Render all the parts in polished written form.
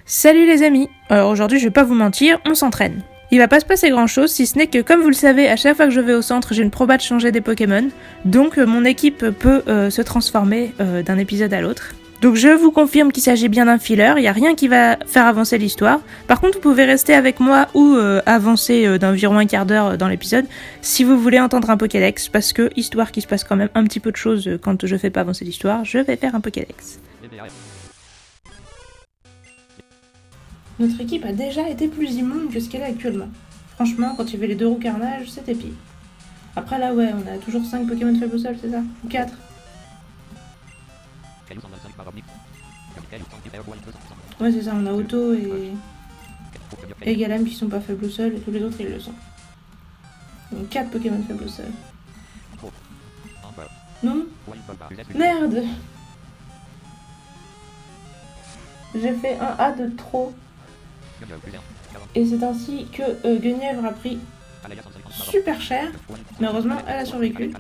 Salut les amis. Alors aujourd'hui je vais pas vous mentir, on s'entraîne. Il va pas se passer grand chose si ce n'est que comme vous le savez, à chaque fois que je vais au centre j'ai une proba de changer des Pokémon. Donc mon équipe peut se transformer d'un épisode à l'autre. Donc je vous confirme qu'il s'agit bien d'un filler, il n'y a rien qui va faire avancer l'histoire. Par contre vous pouvez rester avec moi ou avancer d'environ un quart d'heure dans l'épisode si vous voulez entendre un Pokédex, parce que histoire qu'il se passe quand même un petit peu de choses quand je fais pas avancer l'histoire, je vais faire un Pokédex. Notre équipe a déjà été plus immonde que ce qu'elle est actuellement. Franchement, quand il y avait les deux roues carnage, c'était pire. Après là ouais, on a toujours 5 Pokémon faibles au sol, c'est ça? Ou 4? Ouais c'est ça, on a Auto et Galam qui sont pas faibles au sol et tous les autres ils le sont. Donc 4 Pokémon faibles au sol. Non? Merde! J'ai fait un A de trop. Et c'est ainsi que Guenièvre a pris super cher, mais heureusement elle a survécu.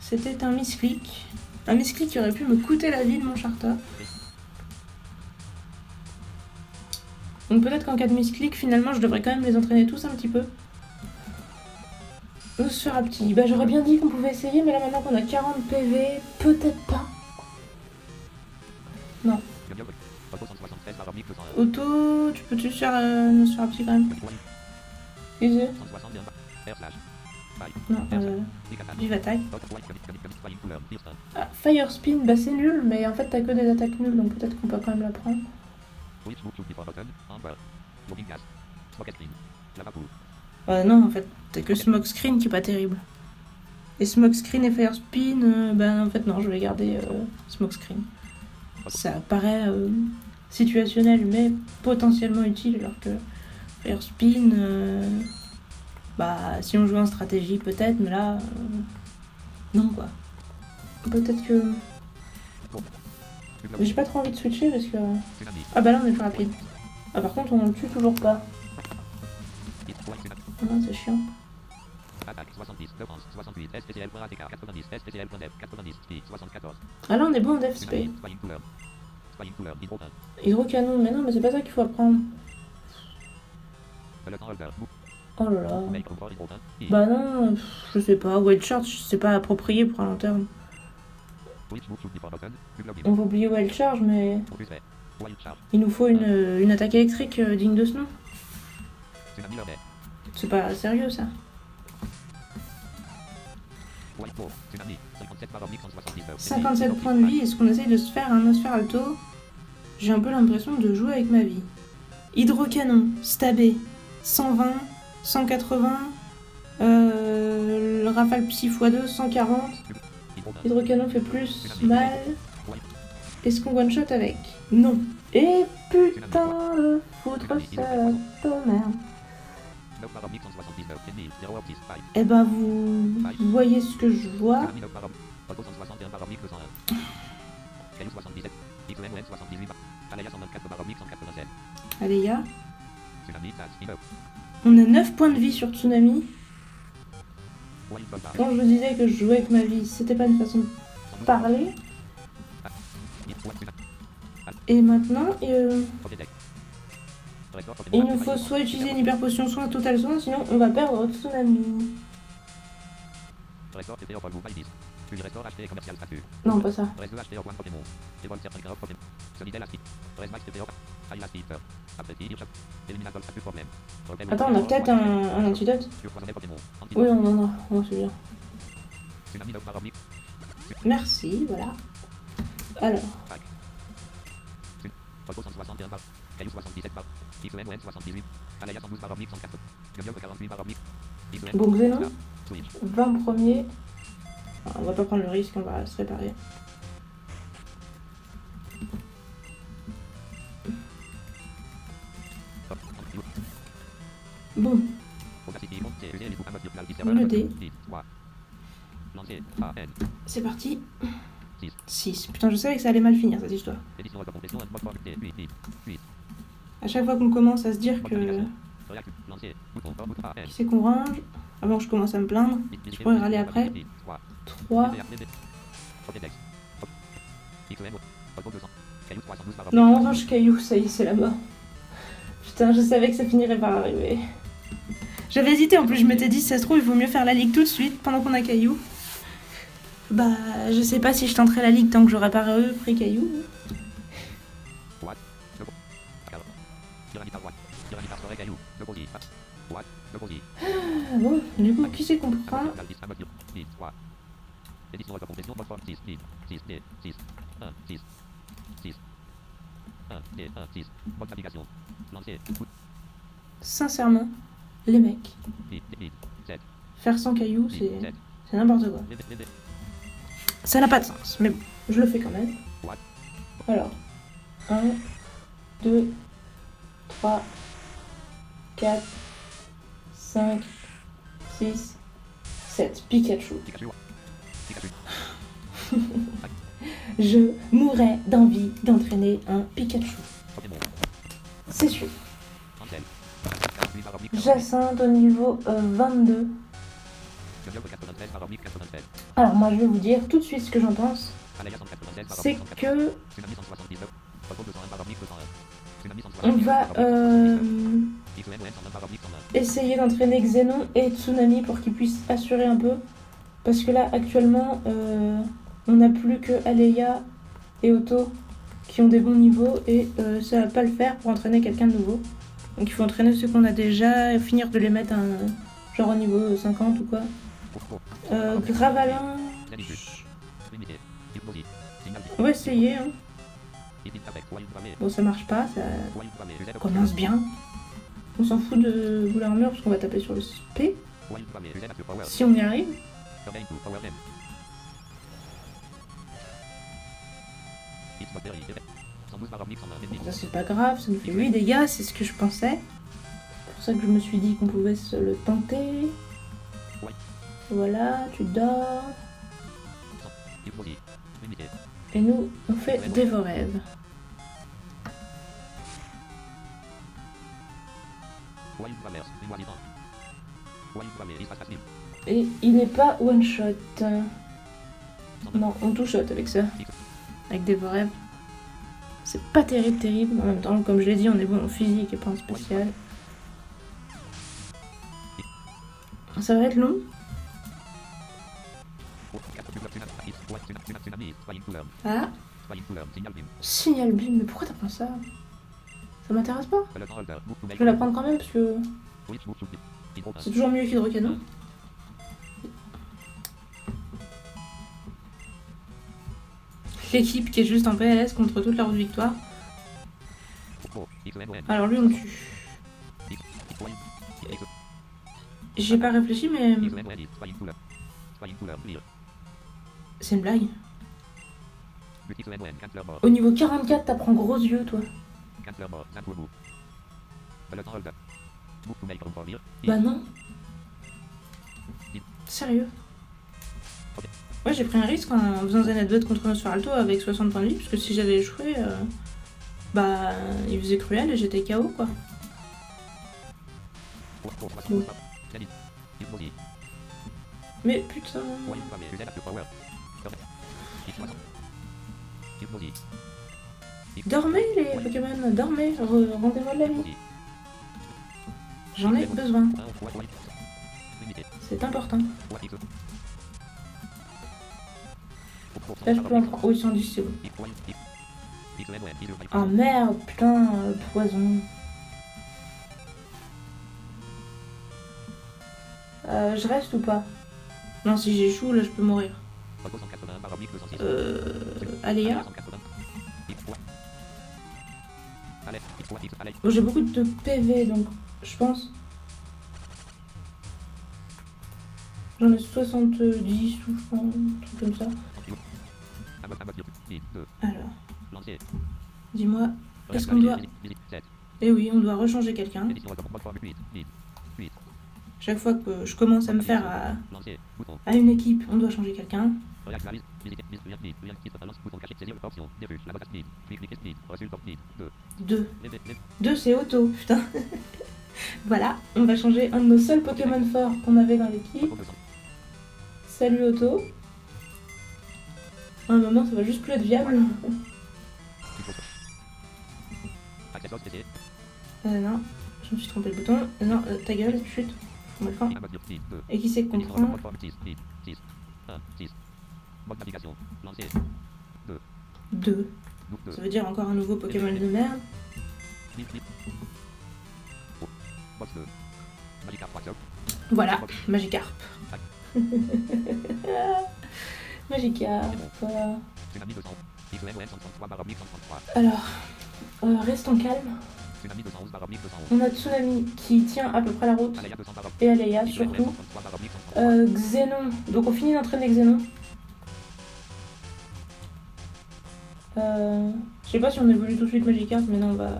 C'était un misclick. Un misclick qui aurait pu me coûter la vie de mon charter. Donc peut-être qu'en cas de misclick, finalement je devrais quand même les entraîner tous un petit peu. On se fera petit. Bah j'aurais bien dit qu'on pouvait essayer, mais là maintenant qu'on a 40 PV, peut-être pas. Non. Auto, tu peux-tu faire nous faire un petit quand même? Easy. Non, vive attaque. Ah, Fire Spin, bah c'est nul, mais en fait t'as que des attaques nulles, donc peut-être qu'on peut quand même la prendre. Non, en fait, t'as que Smoke Screen qui est pas terrible. Et Smoke Screen et Fire Spin, bah en fait non, je vais garder Smoke Screen. Ça paraît situationnel, mais potentiellement utile, alors que Fire Spin, bah si on joue en stratégie peut-être, mais là, non quoi. Peut-être que... J'ai pas trop envie de switcher parce que... Ah bah là on est plus rapide. Ah par contre on le tue toujours pas. Ah non, c'est chiant. Ah là on est bon en Def Spay. Hydrocanon, mais non, mais c'est pas ça qu'il faut apprendre. Oh là là. Bah non, je sais pas. Wild Charge, c'est pas approprié pour un long terme. On va oublier Wild Charge, mais... Il nous faut une attaque électrique digne de ce nom. C'est pas sérieux ça. 57 points de vie, est-ce qu'on essaye de se faire un Nosferalto? J'ai un peu l'impression de jouer avec ma vie. Hydrocanon, stabé, 120, 180, le rafale psy x2, 140. Hydrocanon fait plus mal. Est-ce qu'on one shot avec? Non. Et putain, le foutre ça, merde. Eh ben vous voyez ce que je vois. Aléa. On a 9 points de vie sur Tsunami. Quand je vous disais que je jouais avec ma vie, c'était pas une façon de parler. Et maintenant, il nous faut soit utiliser une hyper potion, soit un total soin, sinon on va perdre Tsunami. Non, pas ça. Attends, on a peut-être un antidote. Oui, on en a. Oh, c'est bien. Merci, voilà. Alors. Bon, Xénon, 20 premiers. Enfin, on va pas prendre le risque, on va se réparer. Bon. Le dé. C'est parti. 6. Putain, je savais que ça allait mal finir cette histoire. À chaque fois qu'on commence à se dire que... Qui c'est qu'on range? Avant je commence à me plaindre. Je pourrais râler après. 3. Non, range caillou, ça y est, c'est la mort. Putain, je savais que ça finirait par arriver. J'avais hésité, en plus, je m'étais dit, si ça se trouve, il vaut mieux faire la ligue tout de suite, pendant qu'on a caillou. Bah, je sais pas si je tenterai la ligue tant que j'aurai pas pris caillou. Ah bon, du coup, qui c'est qu'on prend? Sincèrement, les mecs, faire sans caillou, c'est n'importe quoi. Ça n'a pas de sens, mais bon, je le fais quand même. Alors, 1, 2, 3, 4, 5, 6, 7. Pikachu. Je mourrais d'envie d'entraîner un Pikachu. C'est sûr. Jacinthe au niveau 22. Alors moi je vais vous dire tout de suite ce que j'en pense. C'est que on va essayer d'entraîner Xenon et Tsunami pour qu'ils puissent assurer un peu. Parce que là actuellement on n'a plus que Aleia et Otto qui ont des bons niveaux et ça va pas le faire pour entraîner quelqu'un de nouveau. Donc il faut entraîner ceux qu'on a déjà et finir de les mettre genre au niveau 50 ou quoi. Gravalin. On va essayer. Hein. Bon, ça marche pas, ça commence bien. On s'en fout de boule armure parce qu'on va taper sur le SP. Si on y arrive. Ça c'est pas grave, ça nous fait 8 dégâts, c'est ce que je pensais. C'est pour ça que je me suis dit qu'on pouvait se le tenter. Voilà, tu dors. Et nous, on fait des vos rêves. Et il n'est pas one shot. Non, on tout shot avec ça. Avec des vos rêves. C'est pas terrible. En même temps, comme je l'ai dit, on est bon en physique et pas en spécial. Ça va être long. Ah, signal beam, mais pourquoi t'apprends ça? Ça m'intéresse pas. Je vais la prendre quand même parce que c'est toujours mieux qu'hydrocanon. L'équipe qui est juste en PLS contre toute leur victoire. Alors lui on le tue. J'ai pas réfléchi mais... C'est une blague. Au niveau 44 t'apprends gros yeux toi. Bah non. Sérieux. Ouais, j'ai pris un risque en faisant Zenith contre Nosferalto avec 60 points de vie, parce que si j'avais échoué, bah, il faisait cruel et j'étais KO, quoi. Bon. Mais putain... Dormez les Pokémon, dormez, rendez-moi de la vie. J'en ai besoin. C'est important. Là je peux en prendre... Oh, ils sont 10, c'est bon. Oh merde, putain, poison. Je reste ou pas? Non, si j'échoue, là je peux mourir. Aléa. Oh, j'ai beaucoup de PV donc je pense. J'en ai 70 ou je pense, un truc comme ça. Alors, dis-moi, est-ce qu'on doit... Eh oui, on doit rechanger quelqu'un. Chaque fois que je commence à me faire à une équipe, on doit changer quelqu'un. 2. 2 c'est Otto, putain. Voilà, on va changer un de nos seuls Pokémon forts qu'on avait dans l'équipe. Salut Otto. À un moment, ça va juste plus être viable. Non, je me suis trompé le bouton. Non, ta gueule, chute. On met le camp. Et qui c'est qu'on prend? 2. Ça veut dire encore un nouveau Pokémon de merde. Voilà, Magikarp. Magikarp. Alors, restons calmes. On a Tsunami qui tient à peu près la route. Et Aleia surtout. Xenon. Donc on finit d'entraîner Xenon. Je sais pas si on évolue tout de suite Magikarp, mais non, on va...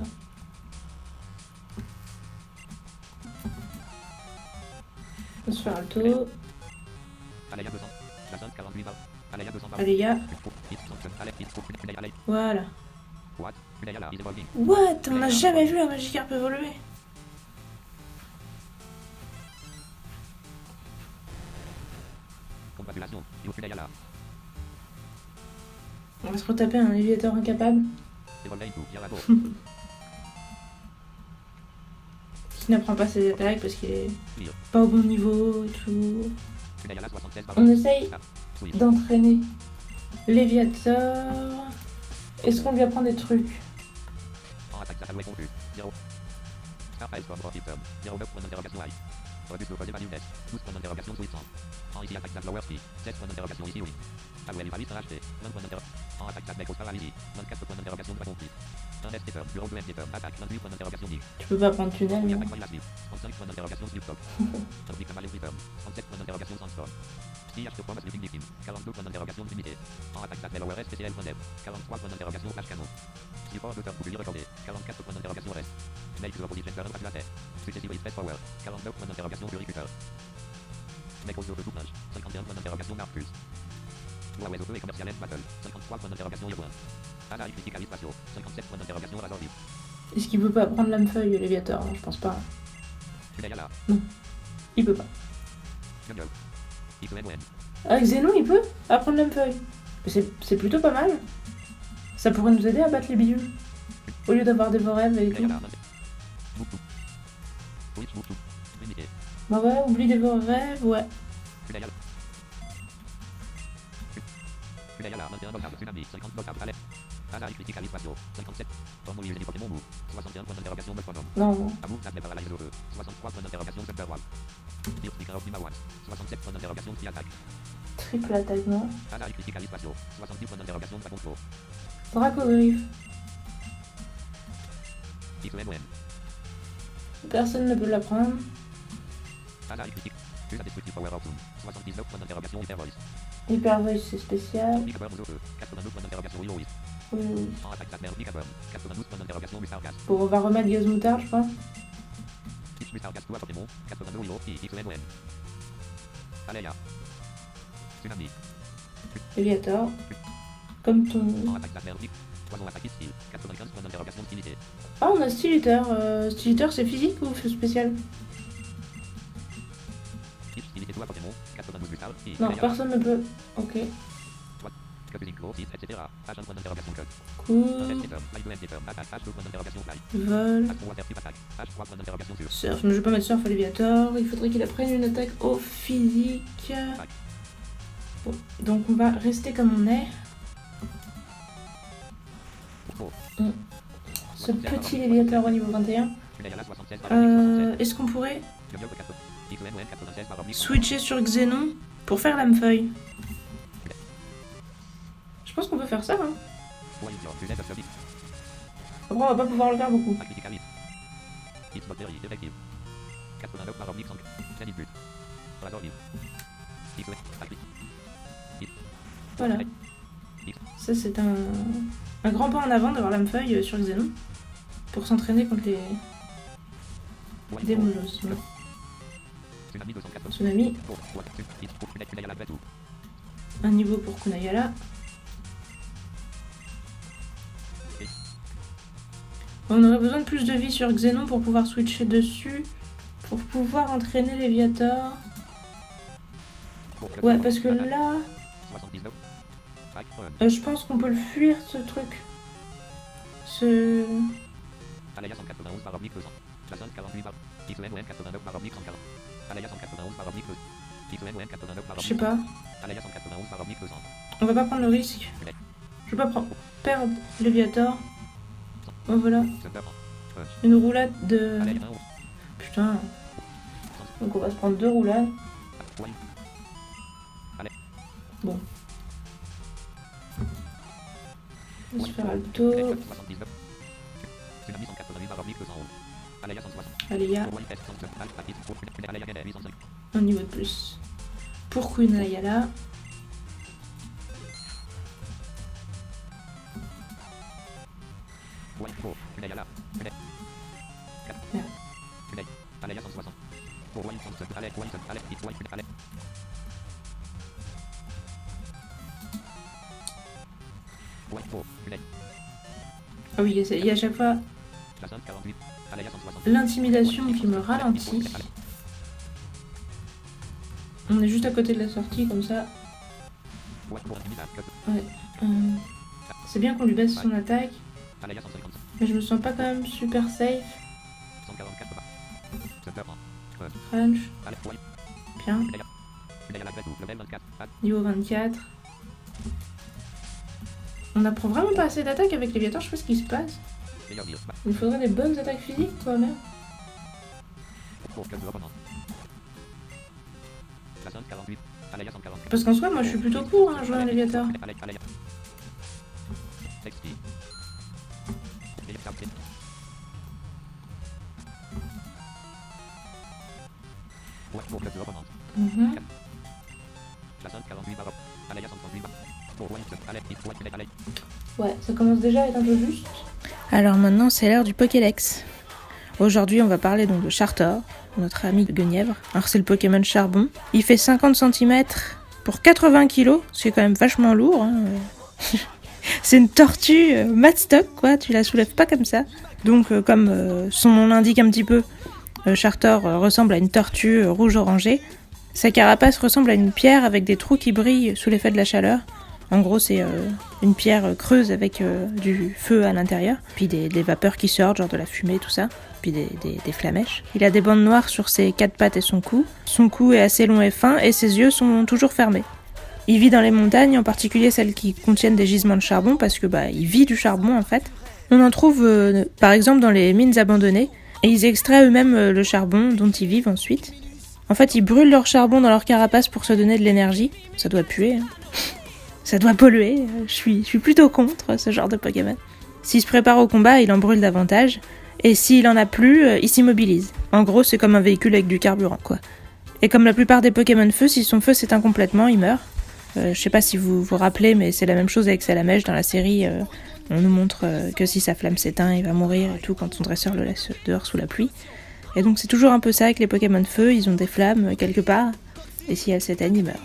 On va se faire alto. Aleia. Voilà. What? On n'a jamais vu un Magikarp évoluer. On va se retaper un Léviator incapable. Qui n'apprend pas ses attaques parce qu'il est pas au bon niveau et tout. On essaye d'entraîner Léviator. Est-ce qu'on lui apprend des trucs? Tu peux pas prendre tunnel, non? Est-ce qu'il peut pas prendre l'âme-feuille, Léviator? Je pense pas. Non, il peut pas. Ah, Xenon, il peut apprendre l'âme-feuille. C'est plutôt pas mal. Ça pourrait nous aider à battre les bidules. Au lieu d'avoir des Vorèves et tout. Bah ouais, oublie des Vorèves, ouais. Non. Triple attaque, non? Dracogriffe. Personne ne peut la prendre. Hyper Voice, c'est spécial. Oui. Bon, on va remettre Gazmoutar, je crois. Léviator. Comme ton... Ah, on a Stilitter. Stilitter, c'est physique ou c'est spécial? Non, personne ne peut. Ok. Cool. Vol. Surf. Mais je vais pas mettre Surf à Léviator. Il faudrait qu'il apprenne une attaque au physique. Bon. Donc on va rester comme on est. Ce petit Léviator au niveau 21. Est-ce qu'on pourrait switcher sur Xenon pour faire l'âme-feuille? Je pense qu'on peut faire ça, hein. Après, on va pas pouvoir le faire beaucoup. Voilà. Ça, c'est un grand pas en avant d'avoir l'âme-feuille sur Xenon pour s'entraîner contre les Démolos. Tsunami. Un niveau pour Kunayala. On aurait besoin de plus de vie sur Xenon pour pouvoir switcher dessus. Pour pouvoir entraîner Léviator. Ouais, parce que là... je pense qu'on peut le fuir, ce truc. Alaya 191 barovnik 200. Jason 48 bar. XON 89 barovnik 140. Alaya 191 barovnik 200. XON 89 Je barovnik. sais pas. Alaya 191 barovnik 200. On va pas prendre le risque. Je veux pas perdre Léviator. Oh voilà. Une roulade de... Putain. Donc on va se prendre 2 roulades. Bon. On va se faire Alto. Alaya. Un niveau de plus. Pour Queen Ayala. Ah oui, il y a à chaque fois l'intimidation qui me ralentit. On est juste à côté de la sortie, comme ça. Ouais. C'est bien qu'on lui baisse son attaque. Mais je me sens pas quand même super safe. Crunch. Bien. Niveau 24. On apprend vraiment pas assez d'attaques avec Léviator, je sais pas ce qui se passe. Il faudrait des bonnes attaques physiques quoi même. Parce qu'en soi moi je suis plutôt pour hein, jouer un Léviator. Ouais, ça commence déjà à être un peu juste. Alors maintenant, c'est l'heure du Pokédex. Aujourd'hui, on va parler donc de Chartor, notre ami de Guenièvre. Alors c'est le Pokémon Charbon. Il fait 50 cm pour 80 kg, ce qui est quand même vachement lourd. Hein. C'est une tortue mat stock, quoi, tu la soulèves pas comme ça. Donc comme son nom l'indique un petit peu, Chartor ressemble à une tortue rouge-orangée. Sa carapace ressemble à une pierre avec des trous qui brillent sous l'effet de la chaleur. En gros, c'est une pierre creuse avec du feu à l'intérieur, puis des vapeurs qui sortent, genre de la fumée, tout ça, puis des flamèches. Il a des bandes noires sur ses 4 pattes et son cou. Son cou est assez long et fin, et ses yeux sont toujours fermés. Il vit dans les montagnes, en particulier celles qui contiennent des gisements de charbon, parce que il vit du charbon en fait. On en trouve par exemple dans les mines abandonnées, et ils extraient eux-mêmes le charbon dont ils vivent ensuite. En fait, ils brûlent leur charbon dans leur carapace pour se donner de l'énergie. Ça doit puer, hein. Ça doit polluer. Je suis plutôt contre ce genre de Pokémon. S'il se prépare au combat, il en brûle davantage. Et s'il en a plus, il s'immobilise. En gros, c'est comme un véhicule avec du carburant, quoi. Et comme la plupart des Pokémon feu, si son feu s'éteint complètement, il meurt. Je sais pas si vous vous rappelez, mais c'est la même chose avec Salamèche dans la série. On nous montre que si sa flamme s'éteint, il va mourir et tout quand son dresseur le laisse dehors sous la pluie. Et donc c'est toujours un peu ça avec les Pokémon feu, ils ont des flammes quelque part, et si elles s'éteignent, ils meurent.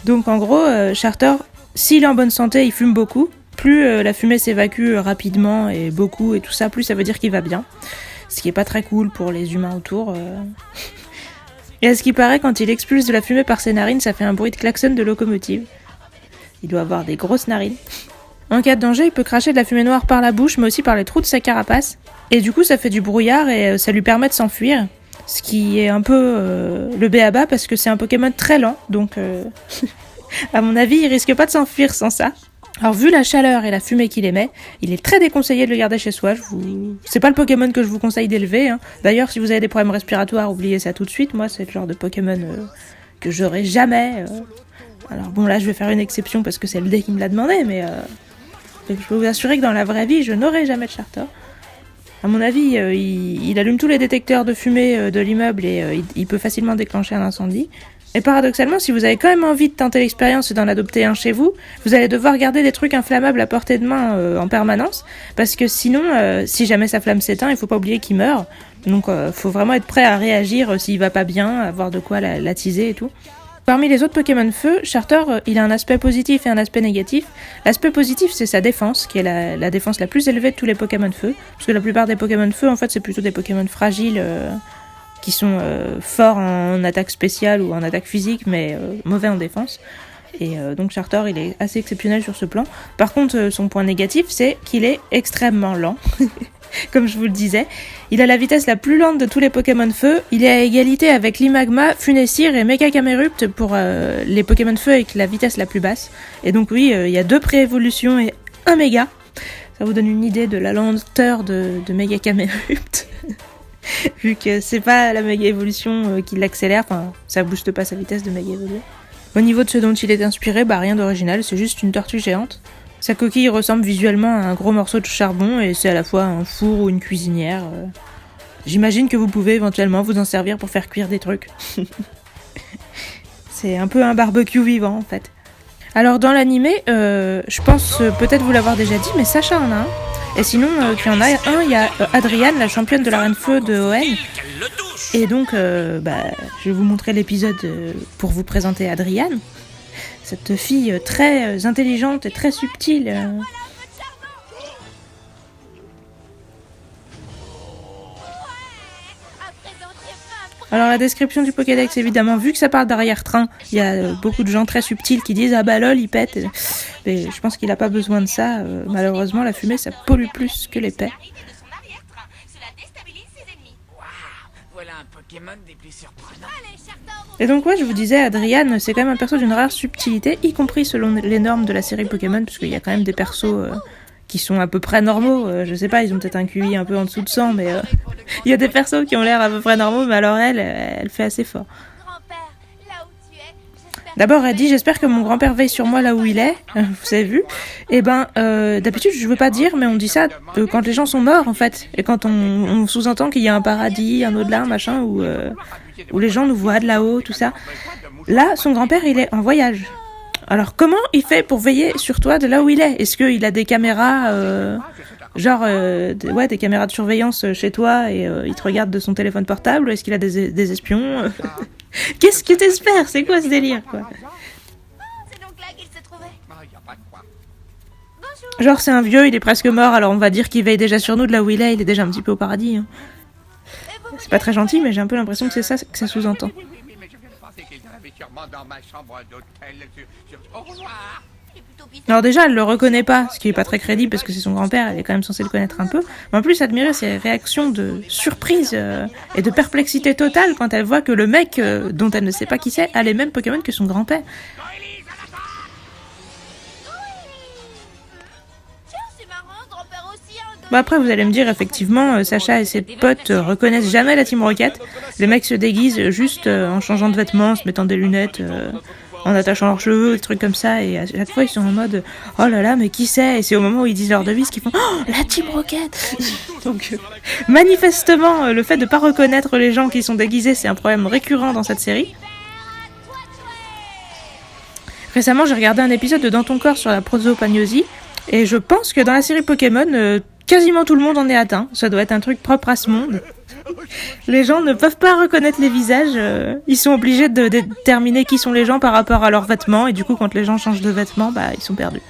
Donc en gros, Chartor, s'il est en bonne santé, il fume beaucoup. Plus la fumée s'évacue rapidement et beaucoup et tout ça, plus ça veut dire qu'il va bien. Ce qui est pas très cool pour les humains autour. Et à ce qui paraît, quand il expulse de la fumée par ses narines, ça fait un bruit de klaxon de locomotive. Il doit avoir des grosses narines. En cas de danger, il peut cracher de la fumée noire par la bouche, mais aussi par les trous de sa carapace. Et du coup, ça fait du brouillard et ça lui permet de s'enfuir. Ce qui est un peu le b.a.-ba parce que c'est un Pokémon très lent. Donc, à mon avis, il risque pas de s'enfuir sans ça. Alors, vu la chaleur et la fumée qu'il émet, il est très déconseillé de le garder chez soi. C'est pas le Pokémon que je vous conseille d'élever. Hein. D'ailleurs, si vous avez des problèmes respiratoires, oubliez ça tout de suite. Moi, c'est le genre de Pokémon que j'aurai jamais. Alors bon, là, je vais faire une exception parce que c'est le dé qui me l'a demandé, mais je peux vous assurer que dans la vraie vie, je n'aurai jamais de Chartor. À mon avis, il allume tous les détecteurs de fumée de l'immeuble et il peut facilement déclencher un incendie. Et paradoxalement, si vous avez quand même envie de tenter l'expérience et d'en adopter un chez vous, vous allez devoir garder des trucs inflammables à portée de main en permanence, parce que sinon, si jamais sa flamme s'éteint, il faut pas oublier qu'il meurt. Donc, faut vraiment être prêt à réagir s'il va pas bien, avoir de quoi l'attiser et tout. Parmi les autres Pokémon feu, Chartor, il a un aspect positif et un aspect négatif. L'aspect positif, c'est sa défense, qui est la défense la plus élevée de tous les Pokémon feu, parce que la plupart des Pokémon feu, en fait, c'est plutôt des Pokémon fragiles, qui sont forts en attaque spéciale ou en attaque physique, mais mauvais en défense. Et donc Chartor, il est assez exceptionnel sur ce plan. Par contre, son point négatif, c'est qu'il est extrêmement lent. comme je vous le disais. Il a la vitesse la plus lente de tous les Pokémon feu. Il est à égalité avec Limagma, Funessir et Mega Camerupt pour les Pokémon feu avec la vitesse la plus basse. Et donc oui, il y a 2 pré-évolutions et 1 méga. Ça vous donne une idée de la lenteur de Mega Camerupt. Vu que c'est pas la méga évolution qui l'accélère, enfin ça booste pas sa vitesse de méga évoluer. Au niveau de ce dont il est inspiré, rien d'original, c'est juste une tortue géante. Sa coquille ressemble visuellement à un gros morceau de charbon et c'est à la fois un four ou une cuisinière. J'imagine que vous pouvez éventuellement vous en servir pour faire cuire des trucs. C'est un peu un barbecue vivant en fait. Alors dans l'animé, je pense peut-être vous l'avoir déjà dit, mais Sacha en a un. Et sinon, qu'il y en a un, il y a Adriane, la championne de la Reine Feu de ON. Et donc, je vais vous montrer l'épisode pour vous présenter Adriane. Cette fille très intelligente et très subtile. Alors la description du Pokédex, évidemment, vu que ça parle d'arrière-train, il y a beaucoup de gens très subtils qui disent « Ah bah lol, il pète ». Mais je pense qu'il n'a pas besoin de ça. Malheureusement, la fumée, ça pollue plus que l'épais. Et donc ouais, je vous disais, Adriane, c'est quand même un perso d'une rare subtilité, y compris selon les normes de la série Pokémon, parce qu'il y a quand même des persos qui sont à peu près normaux. Je sais pas, ils ont peut-être un QI un peu en dessous de 100, mais il y a des persos qui ont l'air à peu près normaux, mais alors elle fait assez fort. D'abord, elle dit « J'espère que mon grand-père veille sur moi là où il est. » Vous avez vu ? Et d'habitude, je veux pas dire, mais on dit ça quand les gens sont morts, en fait. Et quand on sous-entend qu'il y a un paradis, un au-delà, machin, où les gens nous voient de là-haut, tout ça. Là, son grand-père, il est en voyage. Alors, comment il fait pour veiller sur toi de là où il est ? Est-ce qu'il a des caméras, des caméras de surveillance chez toi et il te regarde de son téléphone portable ? Est-ce qu'il a des espions ? Qu'est-ce que t'espères ? C'est quoi ce délire, quoi ? C'est donc là qu'il se trouvait. Genre, c'est un vieux, il est presque mort, alors on va dire qu'il veille déjà sur nous de là où il est déjà un petit peu au paradis. Hein. C'est pas très gentil, mais j'ai un peu l'impression que c'est ça que ça sous-entend. Alors déjà, elle le reconnaît pas, ce qui est pas très crédible parce que c'est son grand-père, elle est quand même censée le connaître un peu. Mais en plus, admirer ses réactions de surprise et de perplexité totale quand elle voit que le mec, dont elle ne sait pas qui c'est, a les mêmes Pokémon que son grand-père. Bon après, vous allez me dire, effectivement, Sacha et ses potes reconnaissent jamais la Team Rocket. Les mecs se déguisent juste en changeant de vêtements, en se mettant des lunettes... en attachant leurs cheveux, des trucs comme ça, et à chaque fois ils sont en mode « Oh là là, mais qui c'est ?» Et c'est au moment où ils disent leur devise qu'ils font « Oh, la Team Rocket !» Donc, manifestement, le fait de pas reconnaître les gens qui sont déguisés, c'est un problème récurrent dans cette série. Récemment, j'ai regardé un épisode de Dans ton corps sur la prosopagnosie, et je pense que dans la série Pokémon, quasiment tout le monde en est atteint. Ça doit être un truc propre à ce monde. Les gens ne peuvent pas reconnaître les visages, ils sont obligés de déterminer qui sont les gens par rapport à leurs vêtements, et du coup quand les gens changent de vêtements, ils sont perdus.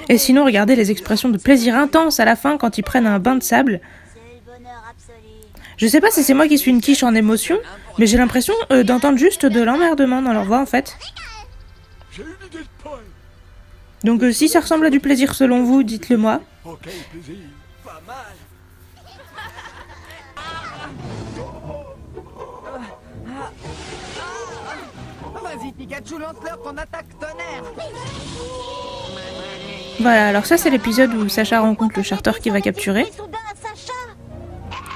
Et sinon, regardez les expressions de plaisir intense à la fin quand ils prennent un bain de sable. Je sais pas si c'est moi qui suis une quiche en émotion, mais j'ai l'impression d'entendre juste de l'emmerdement dans leur voix en fait. Donc si ça ressemble à du plaisir selon vous, dites-le moi. Ok, plaisir. Pas mal. Vas-y Pikachu, lance-leur ton attaque tonnerre. Voilà, alors ça c'est l'épisode où Sacha rencontre le charter qui va capturer.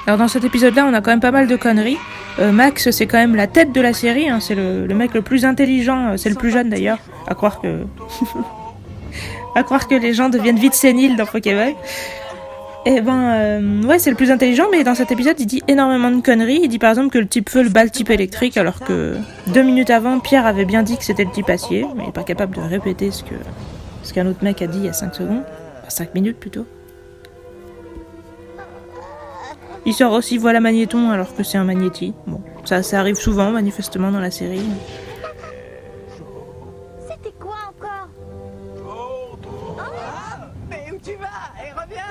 Alors dans cet épisode-là, on a quand même pas mal de conneries. Max, c'est quand même la tête de la série, hein, c'est le mec le plus intelligent, c'est le plus jeune d'ailleurs, à croire que... à croire que les gens deviennent vite séniles dans Pokémon. Et ouais, c'est le plus intelligent, mais dans cet épisode, il dit énormément de conneries. Il dit par exemple que le type feu le bat le type électrique, alors que 2 minutes avant, Pierre avait bien dit que c'était le type acier, mais il est pas capable de répéter ce qu'un autre mec a dit il y a 5 secondes. Enfin, 5 minutes plutôt. Il sort aussi voilà magnéton alors que c'est un magnéti. Bon, ça arrive souvent manifestement dans la série. C'était quoi encore? Mais où tu vas? Et reviens!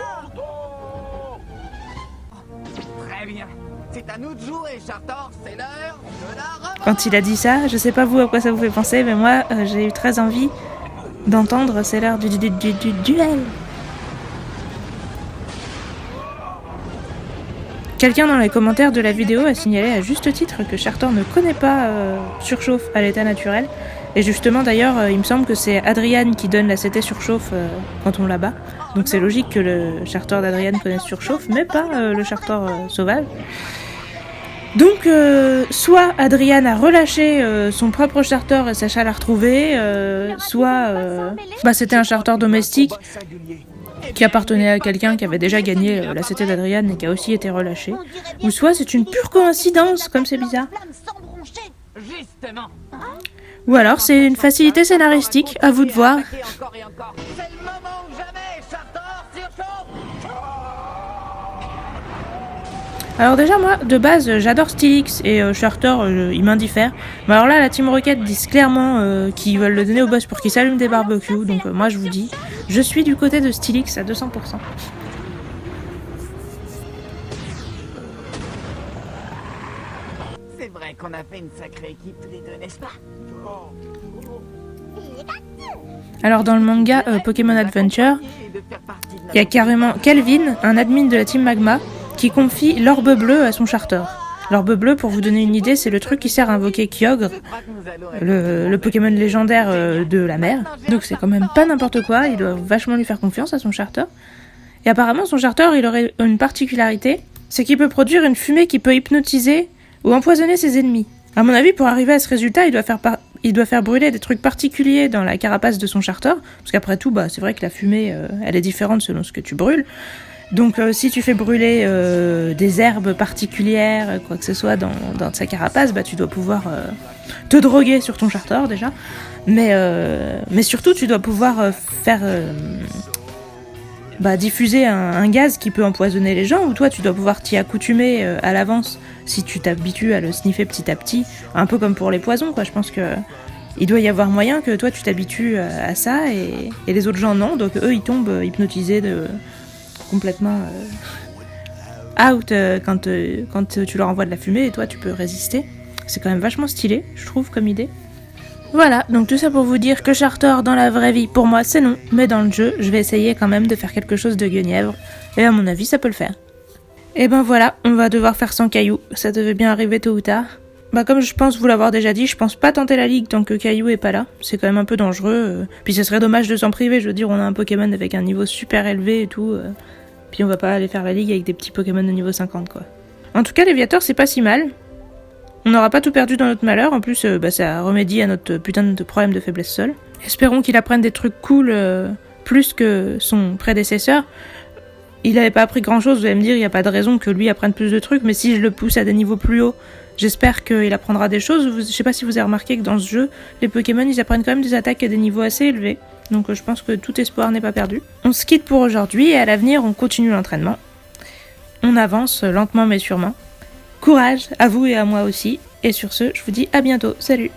Très bien. C'est à nous de jouer, Chartor. C'est l'heure de la revanche. Quand il a dit ça, je sais pas vous à quoi ça vous fait penser, mais moi j'ai eu très envie d'entendre, c'est l'heure du duel. Quelqu'un dans les commentaires de la vidéo a signalé à juste titre que Chartor ne connaît pas surchauffe à l'état naturel. Et justement d'ailleurs, il me semble que c'est Adrian qui donne la CT surchauffe quand on la bat. Donc c'est logique que le Chartor d'Adrian connaisse surchauffe, mais pas le Chartor sauvage. Donc soit Adrian a relâché son propre Chartor et Sacha l'a retrouvé, soit c'était un Chartor domestique qui appartenait à quelqu'un qui avait déjà gagné la CT d'Adrian et qui a aussi été relâché. Ou soit c'est une pure coïncidence, comme c'est bizarre. Justement. Ou alors c'est une facilité scénaristique, à vous de voir. Encore et encore. C'est le moment ou jamais, Chartor, surchauffe. Alors déjà moi, de base, j'adore Steelix et Chartor, il m'indiffère. Mais alors là, la Team Rocket disent clairement qu'ils veulent le donner au boss pour qu'il s'allume des barbecues. Donc moi je vous dis, je suis du côté de Steelix à 200%. C'est vrai qu'on a fait une sacrée équipe tous les deux, n'est-ce pas? Alors dans le manga Pokémon Adventure, il y a carrément Kelvin, un admin de la Team Magma, qui confie l'orbe bleue à son Chartor. L'orbe bleue, pour vous donner une idée, c'est le truc qui sert à invoquer Kyogre, le Pokémon légendaire de la mer. Donc c'est quand même pas n'importe quoi, il doit vachement lui faire confiance à son Chartor. Et apparemment son Chartor, il aurait une particularité, c'est qu'il peut produire une fumée qui peut hypnotiser ou empoisonner ses ennemis. À mon avis, pour arriver à ce résultat, il doit faire brûler des trucs particuliers dans la carapace de son Chartor, parce qu'après tout, c'est vrai que la fumée, elle est différente selon ce que tu brûles. Donc si tu fais brûler des herbes particulières, quoi que ce soit dans sa carapace, tu dois pouvoir te droguer sur ton Chartor déjà. Mais surtout tu dois pouvoir faire diffuser un gaz qui peut empoisonner les gens, ou toi tu dois pouvoir t'y accoutumer à l'avance si tu t'habitues à le sniffer petit à petit, un peu comme pour les poisons quoi. Je pense que il doit y avoir moyen que toi tu t'habitues à ça et les autres gens non, donc eux ils tombent hypnotisés complètement out quand tu leur envoies de la fumée et toi tu peux résister. C'est quand même vachement stylé, je trouve, comme idée. Voilà, donc tout ça pour vous dire que Chartor dans la vraie vie, pour moi c'est non, mais dans le jeu, je vais essayer quand même de faire quelque chose de guenièvre, et à mon avis ça peut le faire. Et ben voilà, on va devoir faire sans Caillou, ça devait bien arriver tôt ou tard. Comme je pense vous l'avoir déjà dit, je pense pas tenter la ligue tant que Caillou est pas là, c'est quand même un peu dangereux, puis ce serait dommage de s'en priver, je veux dire on a un Pokémon avec un niveau super élevé et tout, puis on va pas aller faire la ligue avec des petits Pokémon de niveau 50 quoi. En tout cas l'Eviator c'est pas si mal. On n'aura pas tout perdu dans notre malheur, en plus ça remédie à notre putain de problème de faiblesse sol. Espérons qu'il apprenne des trucs cool plus que son prédécesseur. Il avait pas appris grand chose, vous allez me dire, il n'y a pas de raison que lui apprenne plus de trucs, mais si je le pousse à des niveaux plus hauts, j'espère qu'il apprendra des choses. Je sais pas si vous avez remarqué que dans ce jeu, les Pokémon ils apprennent quand même des attaques à des niveaux assez élevés, donc je pense que tout espoir n'est pas perdu. On se quitte pour aujourd'hui et à l'avenir on continue l'entraînement. On avance lentement mais sûrement. Courage à vous et à moi aussi, et sur ce, je vous dis à bientôt, salut!